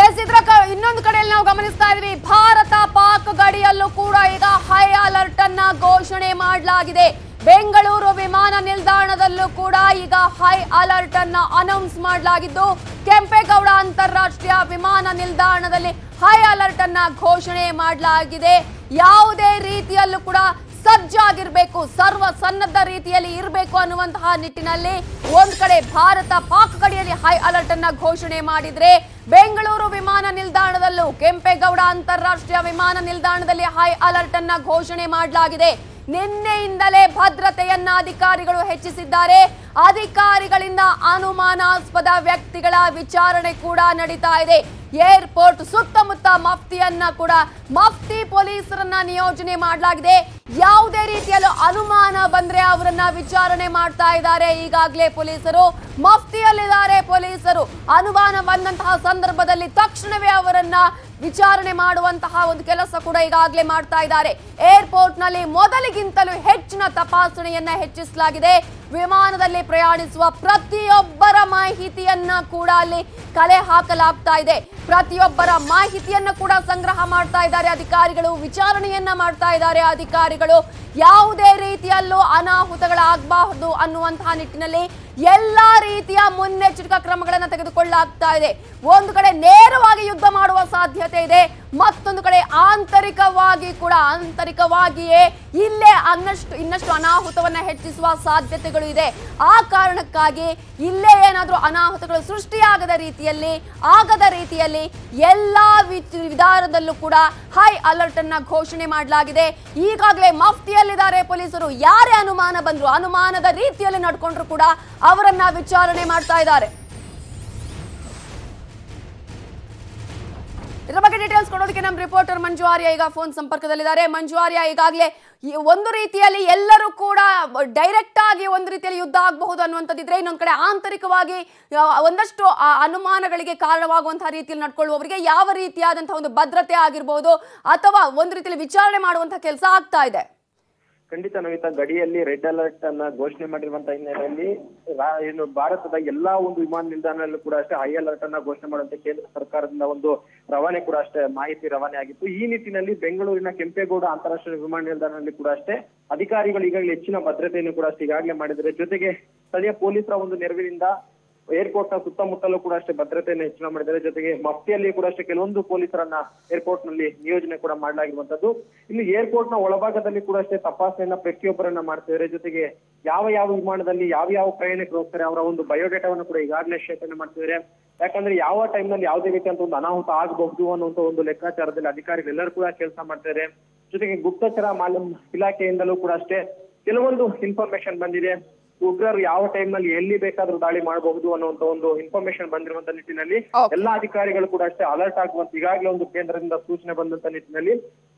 S ಇದರ ಇನ್ನೊಂದು ಕಡೆಯಲ್ಲಿ ನಾವು ಗಮನಿಸ್ತಾ ಇದ್ವಿ ಭಾರತ ಪಾಕ್ ಗಡಿಯಲ್ಲೂ ಕೂಡ ಈಗ ಹೈ ಅಲರ್ಟ್ ಅನ್ನ ಘೋಷಣೆ ಮಾಡಲಾಗಿದೆ. ಬೆಂಗಳೂರು ವಿಮಾನ ನಿಲ್ದಾಣದಲ್ಲೂ ಕೂಡ ಈಗ ಹೈ ಅಲರ್ಟ್ ಅನ್ನ ಅನೌನ್ಸ್ ಮಾಡಲಾಗಿದ್ದು ಕೆಂಪೇಗೌಡ ಅಂತಾರಾಷ್ಟ್ರೀಯ ವಿಮಾನ ನಿಲ್ದಾಣದಲ್ಲಿ ಹೈ ಅಲರ್ಟ್ ಅನ್ನ ಘೋಷಣೆ ಮಾಡಲಾಗಿದೆ. ಯಾವುದೇ ರೀತಿಯಲ್ಲೂ ಕೂಡ ಸಜ್ಜಾಗಿರಬೇಕು, ಸರ್ವ ಸನ್ನದ್ಧ ರೀತಿಯಲ್ಲಿ ಇರಬೇಕು ಅನ್ನುವಂತಹ ನಿಟ್ಟಿನಲ್ಲಿ ಒಂದ್ ಕಡೆ ಭಾರತ ಪಾಕ್ ಗಡಿಯಲ್ಲಿ ಹೈ ಅಲರ್ಟ್ ಅನ್ನ ಘೋಷಣೆ ಮಾಡಿದ್ರೆ, ಬೆಂಗಳೂರು ವಿಮಾನ ನಿಲ್ದಾಣದಲ್ಲೂ ಕೆಂಪೇಗೌಡ ಅಂತಾರಾಷ್ಟ್ರೀಯ ವಿಮಾನ ನಿಲ್ದಾಣದಲ್ಲಿ ಹೈ ಅಲರ್ಟ್ ಅನ್ನ ಘೋಷಣೆ ಮಾಡಲಾಗಿದೆ. ನಿನ್ನೆಯಿಂದಲೇ ಭದ್ರತೆಯನ್ನ ಅಧಿಕಾರಿಗಳು ಹೆಚ್ಚಿಸಿದ್ದಾರೆ. ಅಧಿಕಾರಿಗಳಿಂದ ಅನುಮಾನಾಸ್ಪದ ವ್ಯಕ್ತಿಗಳ ವಿಚಾರಣೆ ಕೂಡ ನಡೀತಾ ಇದೆ. ಏರ್ಪೋರ್ಟ್ ಸುತ್ತಮುತ್ತ ಮಫ್ತಿ ಪೊಲೀಸರನ್ನ ನಿಯೋಜನೆ ಮಾಡಲಾಗಿದೆ. ಯಾವುದೇ ರೀತಿಯಲ್ಲೂ ಅನುಮಾನ ಬಂದ್ರೆ ಅವರನ್ನ ವಿಚಾರಣೆ ಮಾಡ್ತಾ ಇದ್ದಾರೆ. ಈಗಾಗಲೇ ಪೊಲೀಸರು ಮಫ್ತಿಯಲ್ಲಿದ್ದಾರೆ. ಪೊಲೀಸರು ಅನುಮಾನ ಬಂದಂತಹ ಸಂದರ್ಭದಲ್ಲಿ ತಕ್ಷಣವೇ ಅವರನ್ನ ವಿಚಾರಣೆ ಮಾಡುವಂತಹ ಒಂದು ಕೆಲಸ ಕೂಡ ಈಗಾಗಲೇ ಮಾಡ್ತಾ ಇದ್ದಾರೆ. ಏರ್ಪೋರ್ಟ್ ನಲ್ಲಿ ಮೊದಲಿಗಿಂತಲೂ ಹೆಚ್ಚಿನ ತಪಾಸಣೆಯನ್ನ ಹೆಚ್ಚಿಸಲಾಗಿದೆ. ವಿಮಾನದಲ್ಲಿ ಪ್ರಯಾಣಿಸುವ ಪ್ರತಿಯೊಬ್ಬರ ಮಾಹಿತಿಯನ್ನ ಕೂಡ ಅಲ್ಲಿ ಕಲೆ ಹಾಕಲಾಗ್ತಾ ಇದೆ. ಪ್ರತಿಯೊಬ್ಬರ ಮಾಹಿತಿಯನ್ನ ಕೂಡ ಸಂಗ್ರಹ ಮಾಡ್ತಾ ಇದ್ದಾರೆ ಅಧಿಕಾರಿಗಳು, ವಿಚಾರಣೆಯನ್ನ ಮಾಡ್ತಾ ಇದ್ದಾರೆ ಅಧಿಕಾರಿಗಳು. ಯಾವುದೇ ರೀತಿಯಲ್ಲೂ ಅನಾಹುತಗಳಾಗಬಾರದು ಅನ್ನುವಂತಹ ನಿಟ್ಟಿನಲ್ಲಿ ಎಲ್ಲಾ ರೀತಿಯ ಮುನ್ನೆಚ್ಚರಿಕಾ ಕ್ರಮಗಳನ್ನು ತೆಗೆದುಕೊಳ್ಳಲಾಗ್ತಾ ಇದೆ. ಒಂದು ಕಡೆ ನೇರವಾಗಿ ಯುದ್ಧ ಮಾಡುವ ಸಾಧ್ಯತೆ ಇದೆ, ಮತ್ತೊಂದು ಕಡೆ ಆಂತರಿಕವಾಗಿಯೇ ಇಲ್ಲೇ ಇನ್ನಷ್ಟು ಅನಾಹುತವನ್ನ ಹೆಚ್ಚಿಸುವ ಸಾಧ್ಯತೆಗಳು ಇದೆ. ಆ ಕಾರಣಕ್ಕಾಗಿ ಇಲ್ಲೇ ಏನಾದ್ರೂ ಅನಾಹುತಗಳು ಸೃಷ್ಟಿಯಾಗದ ರೀತಿಯಲ್ಲಿ ಎಲ್ಲಾ ವಿಧಾನದಲ್ಲೂ ಕೂಡ ಹೈ ಅಲರ್ಟ್ ಅನ್ನ ಘೋಷಣೆ ಮಾಡಲಾಗಿದೆ. ಈಗಾಗಲೇ ಮಫ್ತಿಯಲ್ಲಿದ್ದಾರೆ ಪೊಲೀಸರು. ಯಾರೇ ಅನುಮಾನ ಬಂದ್ರು, ಅನುಮಾನದ ರೀತಿಯಲ್ಲಿ ನಡ್ಕೊಂಡ್ರು ಕೂಡ ಅವರನ್ನ ವಿಚಾರಣೆ ಮಾಡ್ತಾ ಇದ್ದಾರೆ. ಇದರ ಬಗ್ಗೆ ಡೀಟೇಲ್ಸ್ ಕೊಡೋದಕ್ಕೆ ನಮ್ಮ ರಿಪೋರ್ಟರ್ ಮಂಜು ಆರ್ಯ ಈಗ ಫೋನ್ ಸಂಪರ್ಕದಲ್ಲಿದ್ದಾರೆ. ಮಂಜು ಆರ್ಯ, ಈಗಾಗಲೇ ಒಂದು ರೀತಿಯಲ್ಲಿ ಎಲ್ಲರೂ ಕೂಡ ಡೈರೆಕ್ಟ್ ಆಗಿ ಒಂದು ರೀತಿಯಲ್ಲಿ ಯುದ್ಧ ಆಗಬಹುದು ಅನ್ನುವಂಥದ್ದಿದ್ರೆ, ಇನ್ನೊಂದು ಕಡೆ ಆಂತರಿಕವಾಗಿ ಒಂದಷ್ಟು ಅನುಮಾನಗಳಿಗೆ ಕಾರಣವಾಗುವಂತಹ ರೀತಿಯಲ್ಲಿ ನಡ್ಕೊಳ್ಳುವವರಿಗೆ ಯಾವ ರೀತಿಯಾದಂತಹ ಒಂದು ಭದ್ರತೆ ಆಗಿರ್ಬೋದು ಅಥವಾ ಒಂದು ರೀತಿಯಲ್ಲಿ ವಿಚಾರಣೆ ಮಾಡುವಂತಹ ಕೆಲಸ ಆಗ್ತಾ ಇದೆ? ಖಂಡಿತ ನವಿತಾ, ಗಡಿಯಲ್ಲಿ ರೆಡ್ ಅಲರ್ಟ್ ಅನ್ನ ಘೋಷಣೆ ಮಾಡಿರುವಂತಹ ಹಿನ್ನೆಲೆಯಲ್ಲಿ ಏನು ಭಾರತದ ಎಲ್ಲಾ ಒಂದು ವಿಮಾನ ನಿಲ್ದಾಣದಲ್ಲೂ ಕೂಡ ಅಷ್ಟೇ ಹೈ ಅಲರ್ಟ್ ಅನ್ನ ಘೋಷಣೆ ಮಾಡುವಂತೆ ಕೇಂದ್ರ ಸರ್ಕಾರದಿಂದ ಒಂದು ರವಾನೆ ಕೂಡ ಅಷ್ಟೇ ಮಾಹಿತಿ ರವಾನೆ ಆಗಿತ್ತು. ಈ ನಿಟ್ಟಿನಲ್ಲಿ ಬೆಂಗಳೂರಿನ ಕೆಂಪೇಗೌಡ ಅಂತಾರಾಷ್ಟ್ರೀಯ ವಿಮಾನ ನಿಲ್ದಾಣದಲ್ಲಿ ಕೂಡ ಅಷ್ಟೇ ಅಧಿಕಾರಿಗಳು ಈಗಾಗಲೇ ಹೆಚ್ಚಿನ ಭದ್ರತೆಯನ್ನು ಕೂಡ ಅಷ್ಟೇ ಈಗಾಗಲೇ ಮಾಡಿದ್ದಾರೆ. ಜೊತೆಗೆ ಸ್ಥಳೀಯ ಪೊಲೀಸರ ಒಂದು ನೆರವಿನಿಂದ ಏರ್ಪೋರ್ಟ್ ನ ಸುತ್ತಮುತ್ತಲೂ ಕೂಡ ಅಷ್ಟೇ ಭದ್ರತೆಯನ್ನು ಹೆಚ್ಚಿನ ಮಾಡಿದ್ದಾರೆ. ಜೊತೆಗೆ ಮಫ್ತಿಯಲ್ಲಿ ಕೂಡ ಅಷ್ಟೇ ಕೆಲವೊಂದು ಪೊಲೀಸರನ್ನ ಏರ್ಪೋರ್ಟ್ ನಲ್ಲಿ ನಿಯೋಜನೆ ಕೂಡ ಮಾಡಲಾಗಿರುವಂತದ್ದು. ಇನ್ನು ಏರ್ಪೋರ್ಟ್ ನ ಒಳಭಾಗದಲ್ಲಿ ಕೂಡ ಅಷ್ಟೇ ತಪಾಸಣೆಯನ್ನ ಪ್ರತಿಯೊಬ್ಬರನ್ನ ಮಾಡ್ತಿದ್ದಾರೆ. ಜೊತೆಗೆ ಯಾವ ವಿಮಾನದಲ್ಲಿ ಯಾವ ಪ್ರಯಾಣಿಕರು ಹೋಗ್ತಾರೆ ಅವರ ಒಂದು ಬಯೋಡೇಟಾವನ್ನು ಕೂಡ ಈಗಾಗಲೇ ಶೇಖರಣೆ ಮಾಡ್ತಿದ್ದಾರೆ. ಯಾಕಂದ್ರೆ ಯಾವ ಟೈಮ್ ನಲ್ಲಿ ಯಾವುದೇ ರೀತಿಯಂತ ಒಂದು ಅನಾಹುತ ಆಗಬಹುದು ಅನ್ನುವಂತ ಒಂದು ಲೆಕ್ಕಾಚಾರದಲ್ಲಿ ಅಧಿಕಾರಿಗಳೆಲ್ಲರೂ ಕೂಡ ಕೆಲಸ ಮಾಡ್ತಾರೆ. ಜೊತೆಗೆ ಗುಪ್ತಚರ ಇಲಾಖೆಯಿಂದಲೂ ಕೂಡ ಅಷ್ಟೇ ಕೆಲವೊಂದು ಇನ್ಫಾರ್ಮೇಶನ್ ಬಂದಿದೆ. ಉಗ್ರರು ಯಾವ ಟೈಮ್ ನಲ್ಲಿ ಎಲ್ಲಿ ಬೇಕಾದ್ರೂ ದಾಳಿ ಮಾಡಬಹುದು ಅನ್ನುವಂತ ಒಂದು ಇನ್ಫಾರ್ಮೇಶನ್ ಬಂದಿರುವಂತ ನಿಟ್ಟಿನಲ್ಲಿ ಎಲ್ಲಾ ಅಧಿಕಾರಿಗಳು ಕೂಡ ಅಷ್ಟೇ ಅಲರ್ಟ್ ಆಗುವಂತ ಈಗಾಗಲೇ ಒಂದು ಕೇಂದ್ರದಿಂದ ಸೂಚನೆ ಬಂದಂತ ನಿಟ್ಟಿನಲ್ಲಿ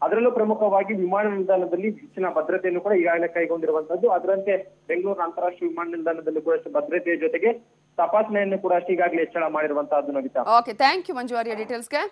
ಅದರಲ್ಲೂ ಪ್ರಮುಖವಾಗಿ ವಿಮಾನ ನಿಲ್ದಾಣದಲ್ಲಿ ಹೆಚ್ಚಿನ ಭದ್ರತೆಯನ್ನು ಕೂಡ ಈಗಾಗಲೇ ಕೈಗೊಂಡಿರುವಂತದ್ದು. ಅದರಂತೆ ಬೆಂಗಳೂರು ಅಂತಾರಾಷ್ಟ್ರೀಯ ವಿಮಾನ ನಿಲ್ದಾಣದಲ್ಲಿ ಕೂಡ ಅಷ್ಟೇ ಭದ್ರತೆಯ ಜೊತೆಗೆ ತಪಾಸಣೆಯನ್ನು ಕೂಡ ಅಷ್ಟೇ ಈಗಾಗಲೇ ಹೆಚ್ಚಳ ಮಾಡಿರುವಂತಹದ್ದು. Navitha, okay, thank you Manju Arya ಡೀಟೇಲ್ಸ್ಗೆ.